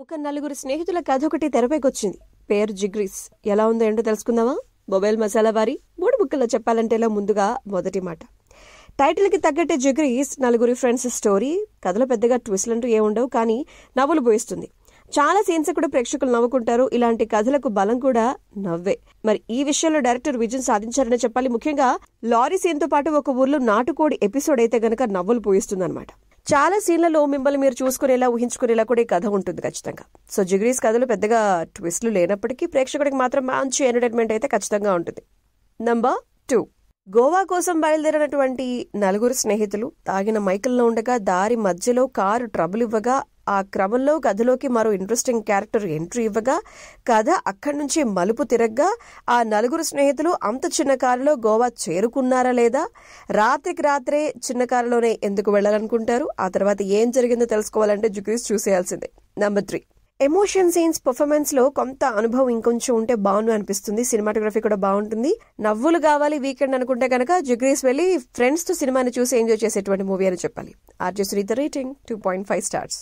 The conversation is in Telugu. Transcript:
ఒక నలుగురు స్నేహితుల కథ ఒకటి తెరపైకొచ్చింది. పేరు జిగ్రీస్. ఎలా ఉందో ఏంటో తెలుసుకుందామా? మొబైల్ మసాలా వారి 3 ముక్కల్లో చెప్పాలంటేలా ముందుగా మొదటి మాట. టైటిల్ కి తగ్గట్టే జిగ్రీస్ నలుగురి ఫ్రెండ్స్ స్టోరీ. కథలో పెద్దగా ట్విస్ట్లంటూ ఏముండవు, కానీ నవ్వులు పోయిస్తుంది. చాలా సీన్స్ కూడా ప్రేక్షకులు నవ్వుకుంటారు. ఇలాంటి కథలకు బలం కూడా నవ్వే. మరి ఈ విషయంలో డైరెక్టర్ విజయం సాధించారనే చెప్పాలి. ముఖ్యంగా లారీ సీన్ తో పాటు ఒక ఊర్లో నాటుకోడి ఎపిసోడ్ అయితే గనక నవ్వులు పోయిస్తుందన్నమాట. చాలా సీన్లలో మిమ్మల్ని మీరు చూసుకునేలా, ఊహించుకునేలా కూడా ఈ కథ ఉంటుంది ఖచ్చితంగా. సో జిగ్రీస్ కథలో పెద్దగా ట్విస్ట్లు లేనప్పటికీ ప్రేక్షకుడికి మాత్రం మంచి ఎంటర్టైన్మెంట్ అయితే ఖచ్చితంగా ఉంటుంది. నంబర్ 2. గోవా కోసం బయలుదేరినటువంటి నలుగురు స్నేహితులు తాగిన మైకల్లో ఉండగా దారి మధ్యలో కారు ట్రబుల్ ఇవ్వగా, ఆ క్రమంలో కథలోకి మరో ఇంట్రెస్టింగ్ క్యారెక్టర్ ఎంట్రీ ఇవ్వగా, కథ అక్కడి నుంచి మలుపు తిరగ్గా ఆ నలుగురు స్నేహితులు అంత చిన్న కారులో గోవా చేరుకున్నారా లేదా, రాత్రికి రాత్రే చిన్న కారులోనే ఎందుకు వెళ్లాలనుకుంటారు, ఆ తర్వాత ఏం జరిగిందో తెలుసుకోవాలంటే జిగ్రీస్ చూసేయాల్సిందే. నంబర్ 3. ఎమోషన్ సీన్స్, పర్ఫార్మెన్స్ లో కొంత అనుభవం ఇంకొంచెం ఉంటే బాగుండు అనిపిస్తుంది. సినిమాటోగ్రఫీ కూడా బాగుంటుంది. నవ్వులు కావాలి వీకెండ్ అనుకుంటే కనుక జిగ్రీస్ వెళ్లి ఫ్రెండ్స్ తో సినిమాని చూసి ఎంజాయ్ చేసేటువంటి మూవీ అని చెప్పాలి. RJ Sunitha rating 2.5 stars.